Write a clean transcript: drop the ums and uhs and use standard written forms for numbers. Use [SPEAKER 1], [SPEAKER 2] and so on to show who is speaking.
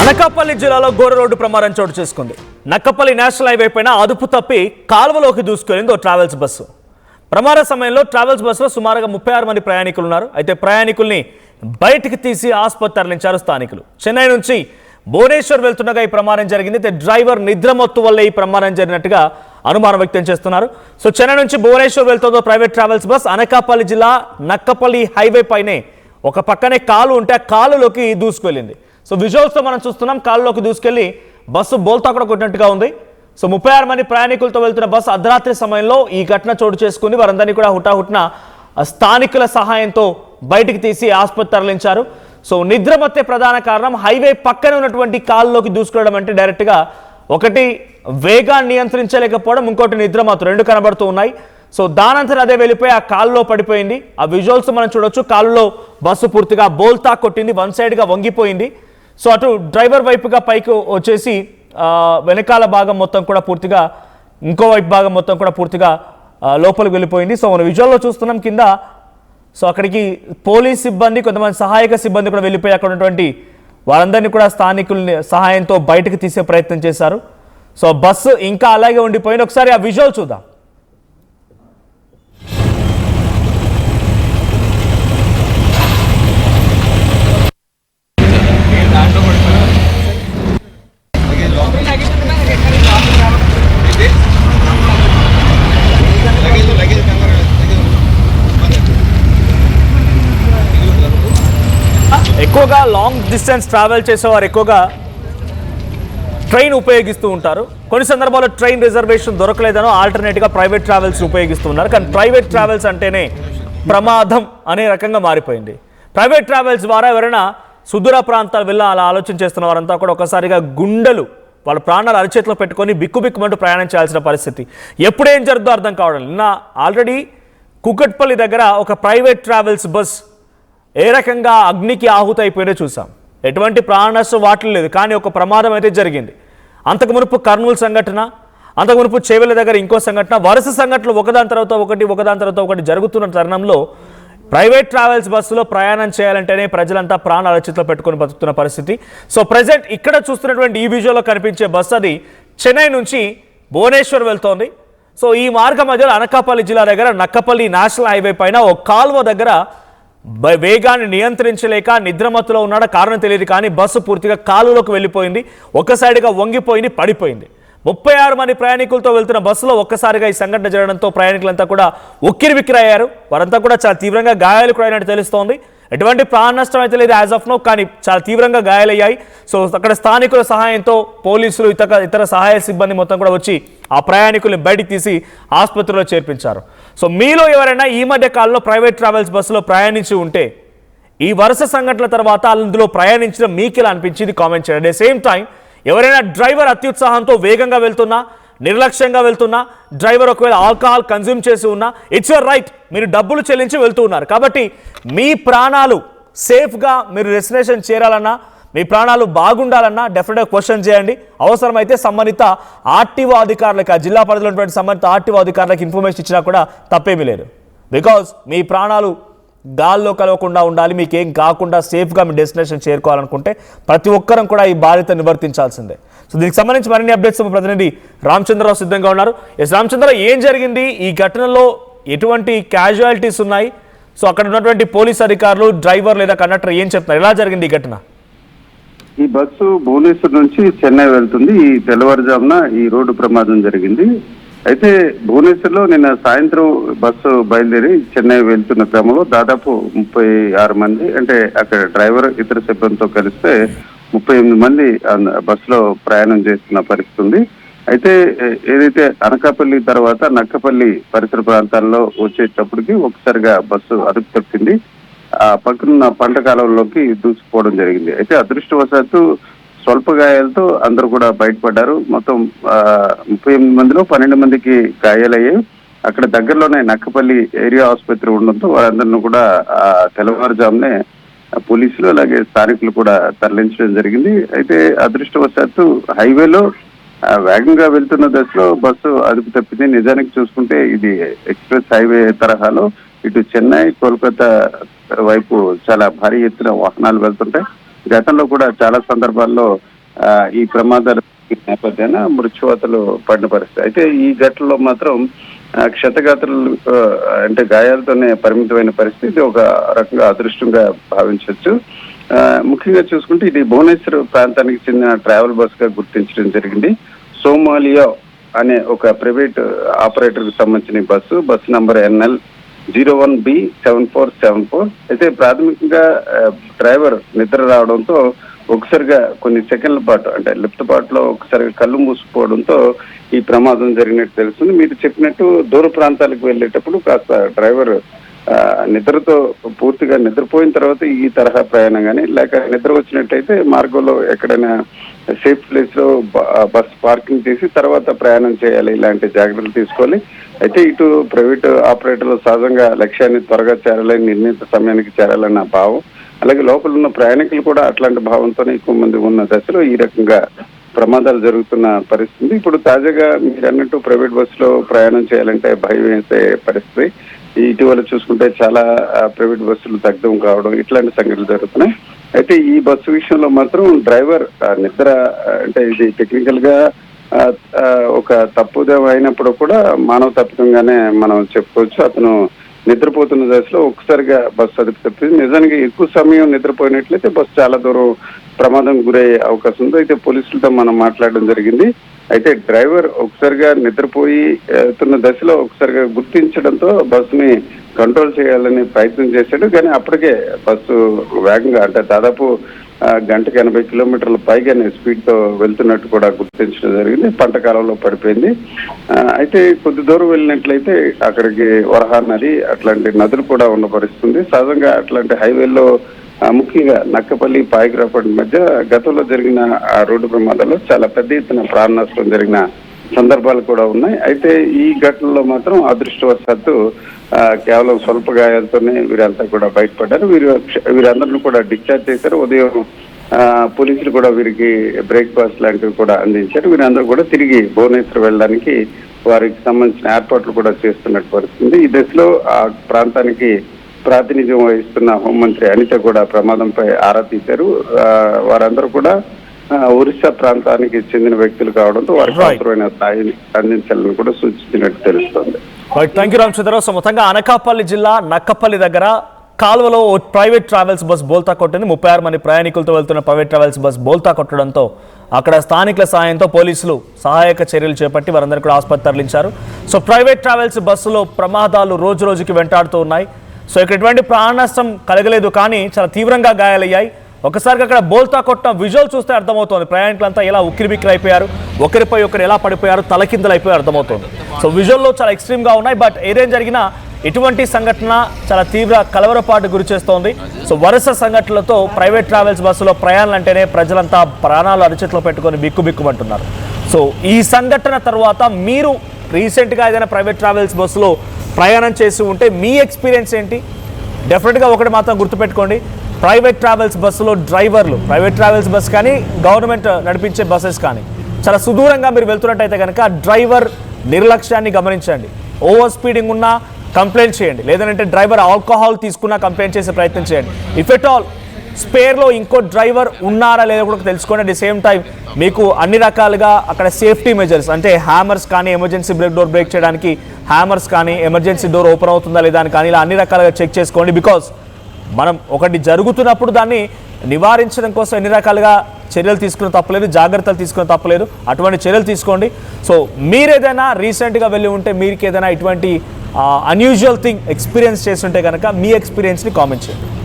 [SPEAKER 1] అనకాపల్లి జిల్లాలో ఘోర రోడ్డు ప్రమాదం చోటు చేసుకుంది. నక్కపల్లి నేషనల్ హైవే పైన అదుపు తప్పి కాలువలోకి దూసుకెళ్లింది ఓ ట్రావెల్స్ బస్సు. ప్రమాద సమయంలో ట్రావెల్స్ బస్సులో సుమారుగా 36 మంది ప్రయాణికులు ఉన్నారు. అయితే ప్రయాణికుల్ని బయటికి తీసి ఆసుపత్రి తరలించారు స్థానికులు. చెన్నై నుంచి భువనేశ్వర్ వెళ్తుండగా ఈ ప్రమాదం జరిగింది. అయితే డ్రైవర్ నిద్రమత్తు వల్ల ఈ ప్రమాదం జరిగినట్టుగా అనుమానం వ్యక్తం చేస్తున్నారు. సో చెన్నై నుంచి భువనేశ్వర్ వెళ్తుందో ప్రైవేట్ ట్రావెల్స్ బస్ అనకాపల్లి జిల్లా నక్కపల్లి హైవే పైనే ఒక పక్కనే కాలు ఉంటే ఆ కాలులోకి దూసుకెళ్ళింది. సో విజువల్స్తో మనం చూస్తున్నాం, కాలులోకి దూసుకెళ్లి బస్సు బోల్తా కూడా కొట్టినట్టుగా ఉంది. సో 36 మంది ప్రయాణికులతో వెళ్తున్న బస్సు అర్ధరాత్రి సమయంలో ఈ ఘటన చోటు చేసుకుని వారందరినీ కూడా హుటాహుట్న స్థానికుల సహాయంతో బయటికి తీసి ఆసుపత్రి తరలించారు. సో నిద్రమత్తే ప్రధాన కారణం. హైవే పక్కన ఉన్నటువంటి కాలులోకి దూసుకెళ్ళడం అంటే డైరెక్ట్గా ఒకటి వేగాన్ని నియంత్రించలేకపోవడం, ఇంకోటి నిద్రమత్తు, రెండు కనబడుతూ ఉన్నాయి. సో దానంతరం అదే వెళ్ళిపోయి ఆ కాలులో పడిపోయింది. ఆ విజువల్స్ మనం చూడొచ్చు. కాలులో బస్సు పూర్తిగా బోల్తా కొట్టింది, వన్ సైడ్గా వంగిపోయింది. సో అటు డ్రైవర్ వైపుగా పైకి వచ్చేసి వెనకాల భాగం మొత్తం కూడా పూర్తిగా, ఇంకో వైపు భాగం మొత్తం కూడా పూర్తిగా లోపలికి వెళ్ళిపోయింది. సో మనం విజువల్లో చూస్తున్నాం కింద. సో అక్కడికి పోలీస్ సిబ్బంది, కొంతమంది సహాయక సిబ్బంది కూడా వెళ్ళిపోయి అక్కడ ఉన్నటువంటి వారందరినీ కూడా స్థానికుల సహాయంతో బయటకు తీసే ప్రయత్నం చేశారు. సో బస్సు ఇంకా అలాగే ఉండిపోయింది. ఒకసారి ఆ విజువల్ చూద్దాం. ఎక్కువగా లాంగ్ డిస్టెన్స్ ట్రావెల్ చేసేవారు ఎక్కువగా ట్రైన్ ఉపయోగిస్తూ ఉంటారు. కొన్ని సందర్భాల్లో ట్రైన్ రిజర్వేషన్ దొరకలేదనో ఆల్టర్నేట్గా ప్రైవేట్ ట్రావెల్స్ ఉపయోగిస్తూ ఉన్నారు. కానీ ప్రైవేట్ ట్రావెల్స్ అంటేనే ప్రమాదం అనే రకంగా మారిపోయింది. ప్రైవేట్ ట్రావెల్స్ ద్వారా ఎవరైనా సుదూర ప్రాంతాలు అలా ఆలోచన చేస్తున్న వారంతా కూడా ఒకసారిగా గుండెలు, వాళ్ళ ప్రాణాలు అరిచేతిలో పెట్టుకొని బిక్కుబిక్కుమంటూ ప్రయాణం చేయాల్సిన పరిస్థితి. ఎప్పుడేం జరుగుతుందో అర్థం కావడం. నిన్న ఆల్రెడీ కూకట్పల్లి దగ్గర ఒక ప్రైవేట్ ట్రావెల్స్ బస్ ఏ రకంగా అగ్నికి ఆహుతైపోయినా చూసాం. ఎటువంటి ప్రాణనష్టం వాటిలో లేదు, కానీ ఒక ప్రమాదం అయితే జరిగింది. అంతకు మునుపు కర్నూలు సంఘటన, అంతకు మునుపు చేవెళ్ళ దగ్గర ఇంకో సంఘటన, వరుస సంఘటనలు ఒకదాని తర్వాత ఒకటి జరుగుతున్న తరుణంలో ప్రైవేట్ ట్రావెల్స్ బస్సులో ప్రయాణం చేయాలంటేనే ప్రజలంతా ప్రాణాల అరచేతిలో పెట్టుకొని బతుకుతున్న పరిస్థితి. సో ప్రజెంట్ ఇక్కడ చూస్తున్నటువంటి ఈ విజువల్లో కనిపించే బస్సు అది చెన్నై నుంచి భువనేశ్వర్ వెళ్తోంది. సో ఈ మార్గం మధ్యలో అనకాపల్లి జిల్లా దగ్గర నక్కపల్లి నేషనల్ హైవే పైన ఓ కాలువ దగ్గర వేగాన్ని నియంత్రించలేక నిద్రమత్తులో ఉన్నాడో కారణం తెలియదు, కానీ బస్సు పూర్తిగా కాలులోకి వెళ్ళిపోయింది. ఒక్కసారిగా వంగిపోయింది, పడిపోయింది. 36 మంది ప్రయాణికులతో వెళ్తున్న బస్సులో ఒక్కసారిగా ఈ సంఘటన జరగడంతో ప్రయాణికులంతా కూడా ఉక్కిరిబిక్కిరయ్యారు. వారంతా కూడా చాలా తీవ్రంగా గాయాలు కూడా అయినట్టు తెలుస్తోంది. ఎటువంటి ప్రాణ నష్టం అయితే లేదు యాజ్ ఆఫ్ నో, కానీ చాలా తీవ్రంగా గాయాలయ్యాయి. సో అక్కడ స్థానికుల సహాయంతో పోలీసులు, ఇతర సహాయ సిబ్బంది మొత్తం కూడా వచ్చి ఆ ప్రయాణికుల్ని బయటికి తీసి ఆసుపత్రిలో చేర్పించారు. సో మీలో ఎవరైనా ఈ మధ్య కాలంలో ప్రైవేట్ ట్రావెల్స్ బస్సులో ప్రయాణించి ఉంటే ఈ వరుస సంఘటనల తర్వాత అందులో ప్రయాణించడం మీకు ఎలా అనిపించింది కామెంట్ చేయండి. అట్ ద సేమ్ టైం ఎవరైనా డ్రైవర్ అత్యుత్సాహంతో వేగంగా వెళ్తున్నా, నిర్లక్ష్యంగా వెళ్తున్నా, డ్రైవర్ ఒకవేళ ఆల్కహాల్ కన్జ్యూమ్ చేసి ఉన్నా, ఇట్స్ యువర్ రైట్. మీరు డబ్బులు చెల్లించి వెళ్తూ ఉన్నారు కాబట్టి మీ ప్రాణాలు సేఫ్గా మీరు డెస్టినేషన్ చేరాలన్నా, మీ ప్రాణాలు బాగుండాలన్నా డెఫినెట్గా క్వశ్చన్ చేయండి. అవసరమైతే సంబంధిత ఆర్టీఓ అధికారులకు, ఆ జిల్లా పరిధిలో ఉన్నటువంటి సంబంధిత ఆర్టీఓ అధికారులకు ఇన్ఫర్మేషన్ ఇచ్చినా కూడా తప్పేమీ లేదు. బికాజ్ మీ ప్రాణాలు గాల్లో కలవకుండా ఉండాలి, మీకేం కాకుండా సేఫ్గా మీ డెస్టినేషన్ చేరుకోవాలనుకుంటే ప్రతి ఒక్కరం కూడా ఈ బాధ్యత నివర్తించాల్సిందే. సో దీనికి సంబంధించి మరిన్ని అప్డేట్స్ ప్రతినిధి రామచంద్రరావు సిద్ధంగా ఉన్నారు. ఎస్ రామచంద్రరావు, ఏం జరిగింది? ఈ ఘటనలో ఎటువంటి క్యాజువాలిటీస్ ఉన్నాయి? సో అక్కడ ఉన్నటువంటి పోలీస్ అధికారులు, డ్రైవర్ లేదా కండక్టర్ ఏం చెప్తున్నారు? ఎలా జరిగింది ఈ ఘటన?
[SPEAKER 2] ఈ బస్సు భువనేశ్వర్ నుంచి చెన్నై వెళ్తుంది. ఈ తెల్లవారుజామున ఈ రోడ్డు ప్రమాదం జరిగింది. అయితే భువనేశ్వర్లో నిన్న సాయంత్రం బస్సు బయలుదేరి చెన్నై వెళ్తున్న క్రమంలో దాదాపు 36 మంది, అంటే అక్కడ డ్రైవర్ ఇతర సిబ్బందితో కలిస్తే 38 మంది బస్సులో ప్రయాణం చేస్తున్న పరిస్థితి ఉంది. అయితే ఏదైతే అనకాపల్లి తర్వాత నక్కపల్లి పరిసర ప్రాంతాల్లో వచ్చేటప్పటికి ఒకసారిగా బస్సు అదుపు తప్పింది. ఆ పక్కనున్న పంట కాలంలోకి దూసుకుపోవడం జరిగింది. అయితే అదృష్టవశాత్తు స్వల్ప గాయాలతో అందరూ కూడా బయటపడ్డారు. మొత్తం 38 మందిలో 12 మందికి గాయాలయ్యాయి. అక్కడ దగ్గరలోనే నక్కపల్లి ఏరియా ఆసుపత్రి ఉండడంతో వారందరినీ కూడా తెల్లవారుజామునే పోలీసులు అలాగే స్థానికులు కూడా తరలించడం జరిగింది. అయితే అదృష్టవశాత్తు హైవేలో వేగంగా వెళ్తున్న దశలో బస్సు అదుపు తప్పింది. నిజానికి చూసుకుంటే ఇది ఎక్స్ప్రెస్ హైవే తరహాలో ఇటు చెన్నై, కోల్కతా వైపు చాలా భారీ ఎత్తున వాహనాలు వెళ్తుంటాయి. గతంలో కూడా చాలా సందర్భాల్లో ఈ ప్రమాదాల నేపథ్యాన మృత్యువాతలు పడిన పరిస్థితి. అయితే ఈ ఘటనలో మాత్రం క్షతగాత్రులు అంటే గాయాలతోనే పరిమితమైన పరిస్థితి. ఇది ఒక రకంగా అదృష్టంగా భావించవచ్చు. ముఖ్యంగా చూసుకుంటే ఇది భువనేశ్వర్ ప్రాంతానికి చెందిన ట్రావెల్ బస్ గా గుర్తించడం జరిగింది. సోమాలియా అనే ఒక ప్రైవేట్ ఆపరేటర్ కు సంబంధించిన బస్సు నంబర్ NL 01B7474. అయితే ప్రాథమికంగా డ్రైవర్ నిద్ర రావడంతో ఒకసారిగా కొన్ని సెకండ్ల పాటు అంటే లిఫ్ట్ పాటులో ఒకసారిగా కళ్ళు మూసుకుపోవడంతో ఈ ప్రమాదం జరిగినట్టు తెలుస్తుంది. మీరు చెప్పినట్టు దూర ప్రాంతాలకు వెళ్ళేటప్పుడు కాస్త డ్రైవర్ నిద్రతో పూర్తిగా నిద్రపోయిన తర్వాత ఈ తరహా ప్రయాణం కానీ లేక నిద్ర వచ్చినట్టయితే మార్గంలో ఎక్కడైనా సేఫ్ ప్లేస్ లో బస్ పార్కింగ్ చేసి తర్వాత ప్రయాణం చేయాలి. ఇలాంటి జాగ్రత్తలు తీసుకోవాలి. అయితే ఇటు ప్రైవేట్ ఆపరేటర్లు సహజంగా లక్ష్యాన్ని త్వరగా చేరాలని, నిర్ణీత సమయానికి చేరాలన్న భావం, అలాగే లోపల ఉన్న ప్రయాణికులు కూడా అట్లాంటి భావంతోనే ఎక్కువ మంది ఉన్న దశలో ఈ రకంగా ప్రమాదాలు జరుగుతున్న పరిస్థితి. ఇప్పుడు తాజాగా మీరు అన్నట్టు ప్రైవేట్ బస్సులో ప్రయాణం చేయాలంటే భయం వేసే పరిస్థితి. ఇటీవల చూసుకుంటే చాలా ప్రైవేట్ బస్సులు దగ్ధం కావడం ఇట్లాంటి సంఘటనలు జరుగుతున్నాయి. అయితే ఈ బస్సు విషయంలో మాత్రం డ్రైవర్ నిద్ర అంటే ఇది టెక్నికల్ గా ఒక తప్పుదం అయినప్పుడు కూడా మానవ తప్పిదంగానే మనం చెప్పుకోవచ్చు. అతను నిద్రపోతున్న దశలో ఒక్కసారిగా బస్సు అదుపు తప్పింది. నిజానికి ఎక్కువ సమయం నిద్రపోయినట్లయితే బస్సు చాలా దూరం ప్రమాదం గురయ్యే అవకాశం ఉంది. అయితే పోలీసులతో మనం మాట్లాడడం జరిగింది. అయితే డ్రైవర్ ఒకసారిగా నిద్రపోతున్న దశలో ఒకసారిగా గుర్తించడంతో బస్సుని కంట్రోల్ చేయాలని ప్రయత్నం చేశాడు. కానీ అప్పటికే బస్సు వేగంగా అంటే దాదాపు గంటకి 80 కిలోమీటర్ల పైగానే స్పీడ్ తో వెళ్తున్నట్టు కూడా గుర్తించడం జరిగింది. పంట కాలంలో పడిపోయింది. అయితే కొద్ది దూరం వెళ్ళినట్లయితే అక్కడికి వరహా నది అట్లాంటి నదులు కూడా ఉన్న పరిస్థితుంది. సహజంగా అట్లాంటి హైవేల్లో ముఖ్యంగా నక్కపల్లి పాయకరాపేట మధ్య గతంలో జరిగిన ఆ రోడ్డు ప్రమాదాల్లో చాలా పెద్ద ఎత్తున ప్రాణ నష్టం జరిగిన సందర్భాలు కూడా ఉన్నాయి. అయితే ఈ ఘటనలో మాత్రం అదృష్టవశాత్తు కేవలం స్వల్ప గాయాలతోనే వీరంతా కూడా బయటపడ్డారు. వీరందరినీ కూడా డిశ్చార్జ్ చేశారు. ఉదయం పోలీసులు కూడా వీరికి బ్రేక్ఫాస్ట్ లాంటివి కూడా అందించారు. వీరందరూ కూడా తిరిగి భువనేశ్వర్ వెళ్ళడానికి వారికి సంబంధించిన ఏర్పాట్లు కూడా చేస్తున్నట్టు పరిస్థితుంది. ఈ దశలో ఆ ప్రాంతానికి ప్రాతినిధ్యం వహిస్తున్న హోంమంత్రి అనిత కూడా ప్రమాదంపై ఆరా తీశారు. వారందరూ కూడా ఒరిస్సా ప్రాంతానికి చెందిన వ్యక్తులు కావడంతో వారికి అవసరమైన సాయం అందించాలని కూడా సూచించినట్టు తెలుస్తోంది.
[SPEAKER 1] Thank you Ramachandra Rao. సో మొత్తంగా అనకాపల్లి జిల్లా నక్కపల్లి దగ్గర కాలువలో ప్రైవేట్ ట్రావెల్స్ బస్ బోల్తా కొట్టింది. 36 మంది ప్రయాణికులతో వెళ్తున్న ప్రైవేట్ ట్రావెల్స్ బస్ బోల్తా కొట్టడంతో అక్కడ స్థానికుల సాయంతో పోలీసులు సహాయక చర్యలు చేపట్టి వారందరూ కూడా ఆసుపత్రి తరలించారు. సో ప్రైవేట్ ట్రావెల్స్ బస్సులో ప్రమాదాలు రోజు రోజుకి వెంటాడుతూ ఉన్నాయి. సో ఇక్కడ ఎటువంటి ప్రాణ నష్టం కలగలేదు, కానీ చాలా తీవ్రంగా గాయాలయ్యాయి. ఒకసారిగా అక్కడ బోల్తా కొట్టిన విజువల్ చూస్తే అర్థమవుతోంది ప్రయాణికులంతా ఎలా ఉక్కిరిబిక్కిరి అయిపోయారు, ఒకరిపై ఒకరు ఎలా పడిపోయారు, తలకిందలైపోయారు అర్థమవుతోంది. సో విజువల్లో చాలా ఎక్స్ట్రీమ్గా ఉన్నాయి. బట్ ఏదేం జరిగినా ఇటువంటి సంఘటన చాలా తీవ్ర కలవరపాటు గురి చేస్తోంది. సో వరుస సంఘటనలతో ప్రైవేట్ ట్రావెల్స్ బస్సులో ప్రయాణాలు అంటేనే ప్రజలంతా ప్రాణాలు అరిచేతిలో పెట్టుకొని బిక్కుబిక్కుమంటున్నారు. సో ఈ సంఘటన తర్వాత మీరు రీసెంట్గా ఏదైనా ప్రైవేట్ ట్రావెల్స్ బస్సులో ప్రయాణం చేసి ఉంటే మీ ఎక్స్పీరియన్స్ ఏంటి? డెఫినెట్గా ఒకటి మాత్రం గుర్తుపెట్టుకోండి, ప్రైవేట్ ట్రావెల్స్ బస్సులో డ్రైవర్లు, ప్రైవేట్ ట్రావెల్స్ బస్ కానీ గవర్నమెంట్ నడిపించే బస్సెస్ కానీ చాలా సుదూరంగా మీరు వెళ్తున్నట్టయితే కనుక డ్రైవర్ నిర్లక్ష్యాన్ని గమనించండి. ఓవర్ స్పీడింగ్ ఉన్నా కంప్లైంట్ చేయండి, లేదంటే డ్రైవర్ ఆల్కహాల్ తీసుకున్నా కంప్లైంట్ చేసే ప్రయత్నం చేయండి. ఇఫ్ ఎట్ ఆల్ స్పేర్లో ఇంకో డ్రైవర్ ఉన్నారా లేదా కూడా తెలుసుకోండి. అట్ ది సేమ్ టైం మీకు అన్ని రకాలుగా అక్కడ సేఫ్టీ మెజర్స్ అంటే హ్యామర్స్ కానీ, ఎమర్జెన్సీ బ్రేక్ డోర్ బ్రేక్ చేయడానికి హ్యామర్స్ కానీ, ఎమర్జెన్సీ డోర్ ఓపెన్ అవుతుందా లేదా అని కానీ ఇలా అన్ని రకాలుగా చెక్ చేసుకోండి. బికాస్ మనం ఒకటి జరుగుతున్నప్పుడు దాన్ని నివారించడం కోసం ఎన్ని రకాలుగా చర్యలు తీసుకున్న తప్పలేదు, జాగ్రత్తలు తీసుకున్న తప్పలేదు. అటువంటి చర్యలు తీసుకోండి. సో మీరేదైనా రీసెంట్గా వెళ్ళి ఉంటే, మీకు ఏదైనా ఇటువంటి అన్యూజువల్ థింగ్ ఎక్స్పీరియన్స్ చేస్తుంటే కనుక మీ ఎక్స్పీరియన్స్ని కామెంట్ చేయండి.